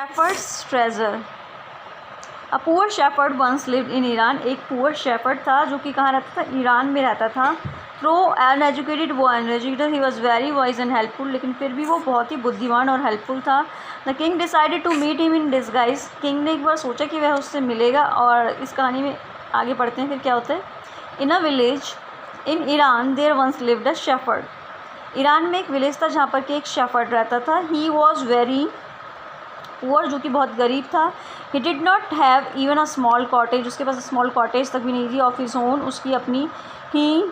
Shepherd's treasure. A poor shepherd once lived in Iran. एक poor shepherd था जो कि कहाँ रहता था, ईरान में रहता था। थ्रो अनएजुकेटेड वो uneducated, he was very wise and helpful, लेकिन फिर भी वो बहुत ही बुद्धिमान और हेल्पफुल था। The king decided to meet him in disguise. King ने एक बार सोचा कि वह उससे मिलेगा, और इस कहानी में आगे पढ़ते हैं फिर क्या होता है। In a village in Iran there once lived a shepherd. Iran में एक विलेज था जहाँ पर कि एक शेफर्ड रहता था। ही वॉज वेरी पुअर, जो कि बहुत गरीब था। He did not have even a small cottage, उसके पास स्मॉल कॉटेज तक भी नहीं थी ऑफ हिज ओन, उसकी अपनी। He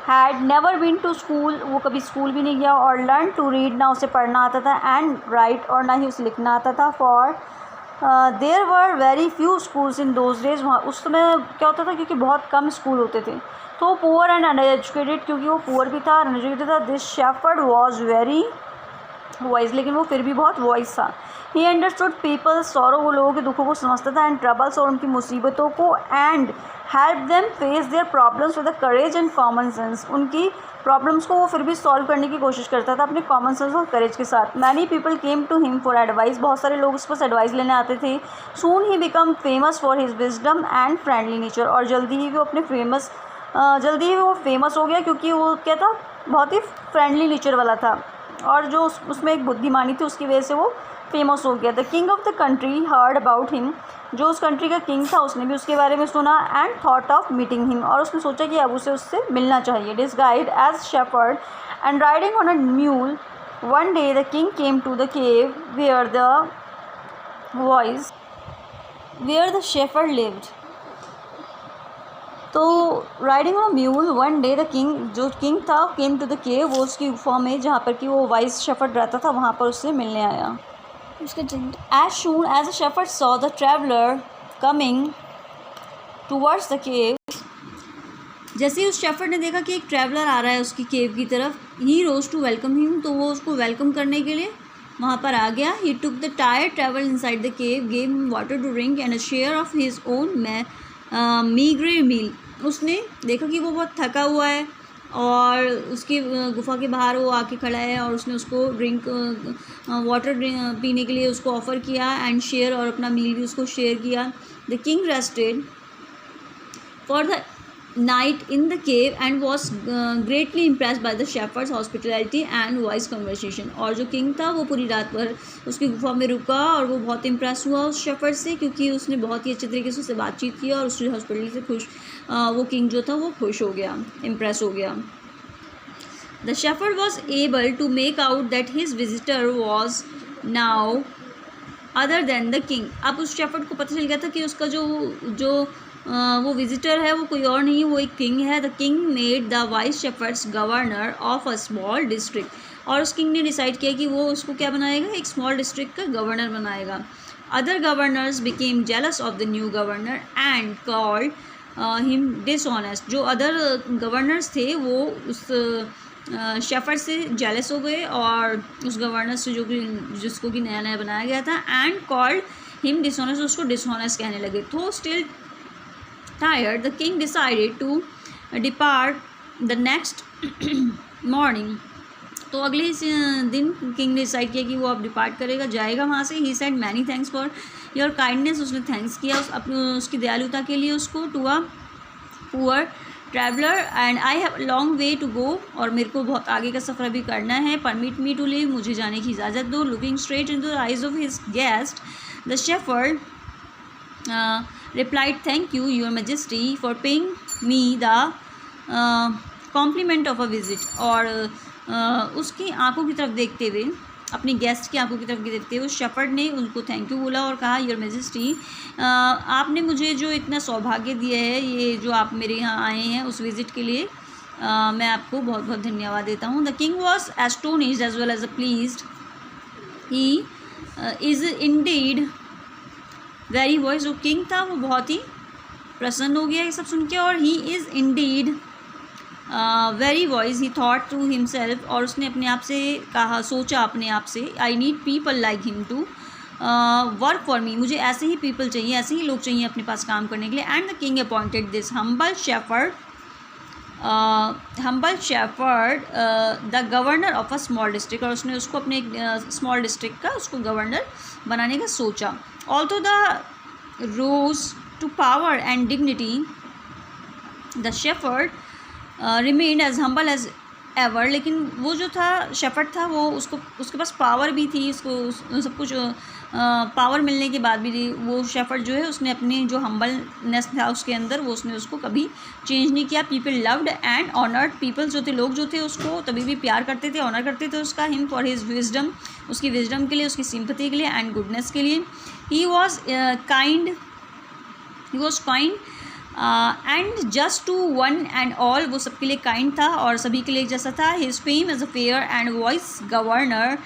had never been to school, वो कभी स्कूल भी नहीं गया। और लर्न टू रीड, ना उसे पढ़ना आता था। एंड राइट, और ना ही उसे लिखना आता था। For there were very few schools in those days. वहाँ उस समय क्या होता था, क्योंकि बहुत कम स्कूल होते थे। तो पुअर एंड अनएजुकेटेड, क्योंकि वो पुअर भी था, अनएजुकेटेड था। This shepherd was very voice, लेकिन वो फिर भी बहुत वॉइस था। ही अंडरस्टूड पीपल्स सॉरो, वो लोगों के दुखों को समझता था। एंड ट्रबल्स, और उनकी मुसीबतों को। And help them face their problems with the courage and common sense, उनकी प्रॉब्लम्स को वो फिर भी सॉल्व करने की कोशिश करता था अपने कॉमन सेंस और करेज के साथ। Many people came to him for advice, बहुत सारे लोग उस पर एडवाइस लेने आते थे। Soon he become famous for his wisdom and friendly nature, और जल्दी ही वो फेमस हो गया, क्योंकि वो क्या था, बहुत ही फ्रेंडली नेचर वाला था, और जो उसमें एक बुद्धिमानी थी, उसकी वजह से वो फेमस हो गया। The king of the country heard about him, जो उस कंट्री का किंग था उसने भी उसके बारे में सुना। And thought of meeting him, और उसने सोचा कि अब उसे उससे मिलना चाहिए। Disguised as shepherd and riding on a mule, one day the king came to the cave where the shepherd lived. तो riding on mule one day the king, जो किंग था, केम टू द केव, वो उसकी गुफा में जहाँ पर कि वो वाइस शेफर्ड रहता था, वहाँ पर उससे मिलने आया। As soon as a shepherd saw the traveller coming towards the cave, जैसे ही उस शेफर्ड ने देखा कि एक ट्रैवलर आ रहा है उसकी केव की तरफ, ही रोज टू वेलकम हिम, तो वो उसको वेलकम करने के लिए वहाँ पर आ गया। He took the tired travel inside the cave, gave him water to drink and a share of his own meagre meal. उसने देखा कि वो बहुत थका हुआ है, और उसकी गुफा के बाहर वो आके खड़ा है, और उसने उसको वाटर पीने के लिए उसको ऑफ़र किया। एंड शेयर, और अपना मील भी उसको शेयर किया। The king rested for the night in the cave and was greatly impressed by the shepherd's hospitality and voice conversation. और जो किंग था वो पूरी रात भर उसकी गुफा में रुका, और वो बहुत इम्प्रेस हुआ उस शेफर्ड से, क्योंकि उसने बहुत ही अच्छे तरीके से उससे बातचीत की, और उसकी हॉस्पिटलिटी से वो किंग जो था वो खुश हो गया, इम्प्रेस हो गया। The shepherd was able to make out that his visitor was now other than the king. अब उस शेफर्ड को पता चल गया था कि उसका वो विजिटर है वो कोई और नहीं, वो एक किंग है। The king made the vice shepherd's governor of a small district, और उस किंग ने डिसाइड किया कि वो उसको क्या बनाएगा, एक स्मॉल डिस्ट्रिक्ट का गवर्नर बनाएगा। Other governors became jealous of the new governor and called him dishonest. जो अदर गवर्नर्स थे वो उस शेफर्ड से जेलस हो गए, और उस गवर्नर से जिसको कि नया नया बनाया गया था, एंड कॉल्ड हिम डिसऑनेस्ट, उसको डिसऑनेस्ट कहने लगे। तो still tired, the king decided to depart the next morning. तो अगले दिन किंग ने डिसाइड किया कि वो अब डिपार्ट करेगा, जाएगा वहाँ से। He said many thanks for your kindness, उसने थैंक्स किया उसकी दयालुता के लिए उसको। To a poor traveller and I have long way to go, और मेरे को बहुत आगे का सफ़र अभी करना है। परमिट मी टू लीव, मुझे जाने की इजाज़त दो। Looking straight in the eyes of his guest, the shepherd replied, thank you, your majesty, for paying me the compliment of a visit. और उसकी आंखों की तरफ देखते हुए, अपनी गेस्ट की आंखों की तरफ देखते हुए, उस शेफर्ड ने उनको थैंक यू बोला और कहा, योर मेजेस्टी, आपने मुझे जो इतना सौभाग्य दिया है, ये जो आप मेरे यहाँ आए हैं उस विज़िट के लिए, मैं आपको बहुत बहुत धन्यवाद देता हूँ। The king was astonished as well as pleased, he is indeed very wise. जो किंग था वो बहुत ही प्रसन्न हो गया ये सब सुन के, और he is indeed very wise. He thought to himself, और उसने अपने आप से कहा, सोचा अपने आप से, I need people like him to work for me, मुझे ऐसे ही पीपल चाहिए, ऐसे ही लोग चाहिए अपने पास काम करने के लिए। And the king appointed this humble shepherd humble shepherd the governor of a small district, और उसने उसको अपने स्मॉल डिस्ट्रिक्ट का उसको गवर्नर बनाने का सोचा. Although the rose to power and dignity the shepherd remained as humble as ever, लेकिन वो जो था शेफर्ड था वो उसके पास पावर भी थी, उसको सब कुछ पावर मिलने के बाद भी वो शेफर्ड जो है उसने अपनी जो हम्बलनेस था उसके अंदर वो उसको कभी चेंज नहीं किया. People loved and honoured, people जो थे लोग जो थे उसको तभी भी प्यार करते थे, ऑनर करते थे उसका. हिम फॉर हिज विजडम, उसकी विजडम के लिए, उसकी सिंपथी के लिए एंड गुडनेस के लिए. He was kind and just to one and all, वो सबके लिए काइंड था और सभी के लिए जैसा था. His fame as a fair and wise governor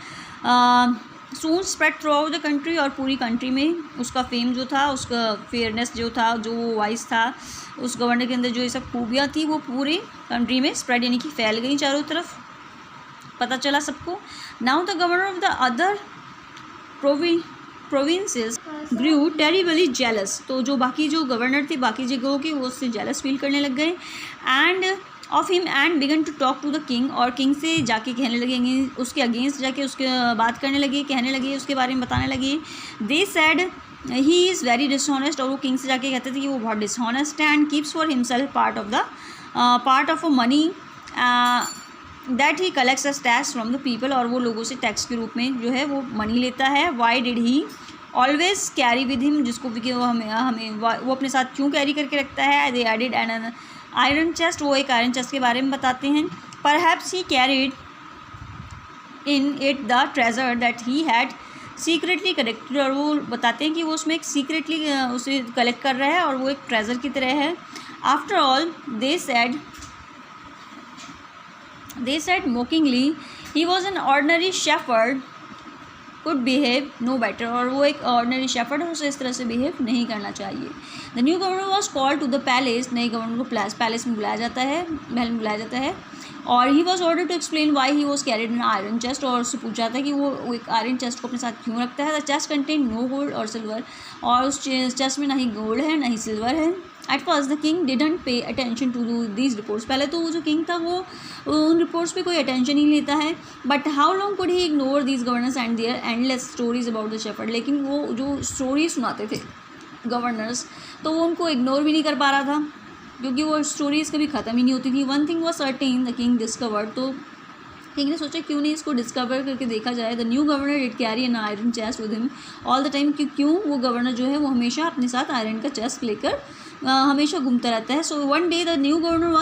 soon spread throughout the country, और पूरी कंट्री में उसका फेम जो था, उसका फेयरनेस जो था, जो वॉइस था, उस गवर्नर के अंदर जो ये सब खूबियाँ थी वो पूरी कंट्री में स्प्रेड यानी कि फैल गई, चारों तरफ पता चला सबको. Now the governor of the other provinces grew terribly jealous, तो जो बाकी जो गवर्नर थे बाकी जगहों के वो उससे जेलस फील करने लग गए. And of him and began to talk to the king, और किंग से जाके कहने लगे, उसके अगेंस्ट जाके उसके बात करने लगे, कहने लगे, उसके बारे में बताने लगे. They said he is very dishonest, और वो किंग से जाके कहते थे कि वो बहुत डिसऑनेस्ट है. And keeps for himself part of a money that he collects as tax from the people, और वो लोगों से टैक्स के रूप में जो है वो मनी लेता है. Why did he always carry with him, जिसको भी वो हमें वो अपने साथ क्यों कैरी करके रखता है. दे एडिड एन आयरन चेस्ट, वो एक आयरन चेस्ट के बारे में बताते हैं. Perhaps he carried in it the treasure that he had secretly collected, और वो बताते हैं कि वो उसमें एक सीक्रेटली उसे कलेक्ट कर रहा है और वो एक ट्रेजर की तरह है. After all they said mockingly he was an ordinary shepherd could behave no better, और वो एक ऑर्डनरी शेफर्ड है, उसे इस तरह से बिहेव नहीं करना चाहिए. The new governor was called to the palace, नए गवर्नर को पैलेस में बुलाया जाता है, महल में बुलाया जाता है. और he was order to explain why he was carried in iron chest, और उससे पूछा था कि वो एक आयरन चेस्ट को अपने साथ क्यों रखता है. The chest contain no gold और सिल्वर, और उस चेस्ट में ना ही गोल्ड है ना ही सिल्वर है. At first the king didn't pay attention to these reports, पहले तो वो जो किंग था वो उन रिपोर्ट्स पे कोई अटेंशन नहीं लेता है. But how long could he ignore these governors and their endless stories about the shepherd, लेकिन वो जो स्टोरी सुनाते थे गवर्नर्स तो वो उनको इग्नोर भी नहीं कर पा रहा था क्योंकि वो स्टोरीज़ कभी ख़त्म ही नहीं होती थी. One thing was certain the king discovered, तो किंग ने सोचा क्यों नहीं इसको डिस्कवर करके देखा जाए. The new governor did carry an iron chest with him all the time, क्यों वो गवर्नर जो है वो हमेशा अपने साथ आयरन का चेस्ट लेकर हमेशा घूमता रहता है. So one day the new governor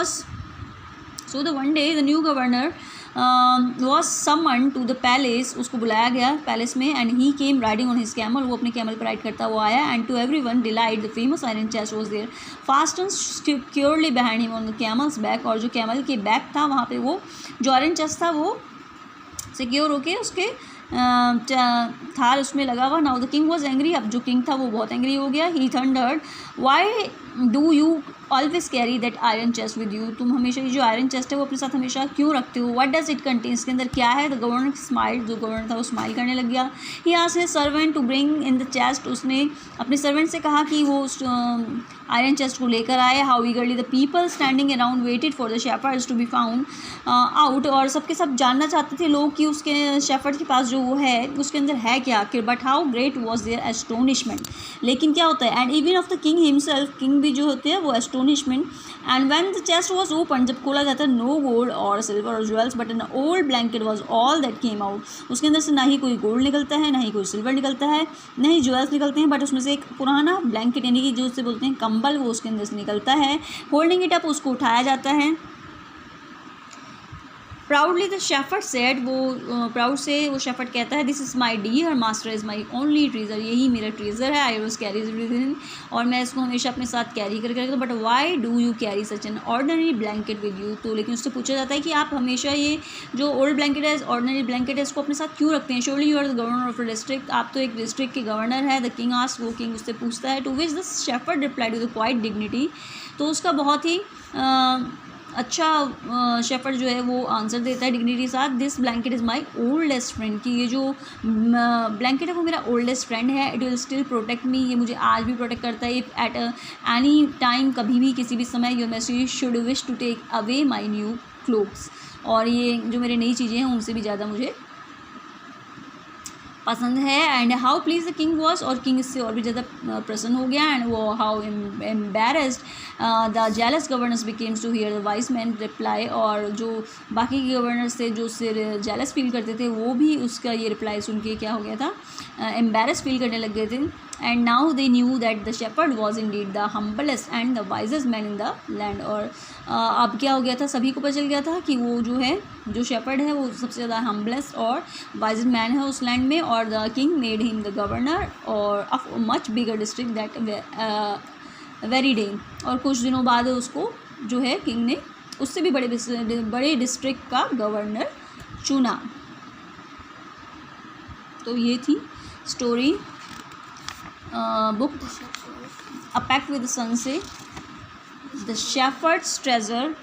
was summon to the palace, उसको बुलाया गया पैलेस में. And he came riding on his camel, वो अपने कैमल पर राइड करता हुआ आया. And to every one delight the famous iron chest was there fast and securely behind him on the camel's back, और जो कैमल के बैक था वहाँ पे वो जो आयरन चेस्ट था वो सिक्योर होके उसके थाल उसमें लगा हुआ. Now the king was angry, अब जो किंग था वो बहुत एंग्री हो गया. He thundered why do you always carry that iron chest with you, तुम हमेशा ये जो आयरन चेस्ट है वो अपने साथ हमेशा क्यों रखते हो. व्हाट डज इट कंटेन, इसके अंदर क्या है. द गवर्नर स्माइल, जो गवर्नर था वो स्माइल करने लग गया. He asked his servant to bring in the chest, उसने अपने सर्वेंट से कहा कि वो उस आयरन चेस्ट को लेकर आए. How eagerly the people standing around waited for the shepherd's to be found out, और सबके सब जानना चाहते थे लोग कि उसके शेफर्ड के पास जो वो है उसके अंदर है क्या आखिर. But how great was their astonishment, लेकिन क्या होता है. And even of the king himself, king भी जो होते हैं वो astonishment. And when the chest was open, जब खोला जाता है, नो गोल्ड और सिल्वर और jewels but an old blanket was all that came out, उसके अंदर से ना ही कोई गोल्ड निकलता है, ना ही कोई सिल्वर निकलता है, ना ही ज्वेल्स निकलते हैं, बट उसमें से एक पुराना ब्लैंकेट यानी कि जो उससे बोलते हैं कंबल, वो उसके अंदर से निकलता है. होल्डिंग इट अप, उसको उठाया जाता है. प्राउडली द शेफर्ड सेड, वो प्राउड से वो शेफर्ड कहता है, this is my dear master is my only treasure, यही मेरा ट्रेजर है. I was carry with him, और मैं इसको हमेशा अपने साथ कैरी करके रखता हूँ. But why do you carry such an ordinary blanket with you, तो लेकिन उससे पूछा जाता है कि आप हमेशा ये जो ओल्ड ब्लैंकेट है, ऑर्डनरी ब्लैंकेट है, इसको अपने साथ क्यों रखते हैं. Surely you are the governor of a district, आप तो एक डिस्ट्रिक्ट के गवर्नर है. द किंग आस्क्ड, वो किंग उससे पूछता है. To which the shepherd replied with quite dignity, तो उसका बहुत ही अच्छा शेफर्ड जो है वो आंसर देता है डिग्निटी के साथ, this blanket is my oldest friend, कि ये जो ब्लैंकेट है वो मेरा ओल्डेस्ट फ्रेंड है, it will still protect me, ये मुझे आज भी प्रोटेक्ट करता है, इफ़ एट एनी टाइम, कभी भी किसी भी समय your majesty should wish to take away my new clothes, और ये जो मेरी नई चीज़ें हैं उनसे भी ज़्यादा मुझे पसंद है। And how please the king was, और किंग इससे और भी ज़्यादा प्रसन्न हो गया। एंड वो how embarrassed the jealous governors became to hear the wise man reply, और जो बाकी के गवर्नर्स थे जो उससे जेलस फील करते थे वो भी उसका ये रिप्लाई सुन के क्या हो गया था, एम्बेरस फील करने लग गए थे। And now they knew that the shepherd was indeed the humblest and the wisest man in the land, और अब क्या हो गया था, सभी को पता चल गया था कि वो जो है जो शेपर्ड है वो सबसे ज़्यादा हम्बलेस्ट और वाइजेस्ट मैन है उस लैंड में। और the king made him the governor और of much bigger district that very day, और कुछ दिनों बाद उसको जो है किंग ने उससे भी बड़े डिस्ट्रिक्ट का गवर्नर चुना। तो ये थी story book a pact with the sun से द शेफर्ड्स ट्रेजर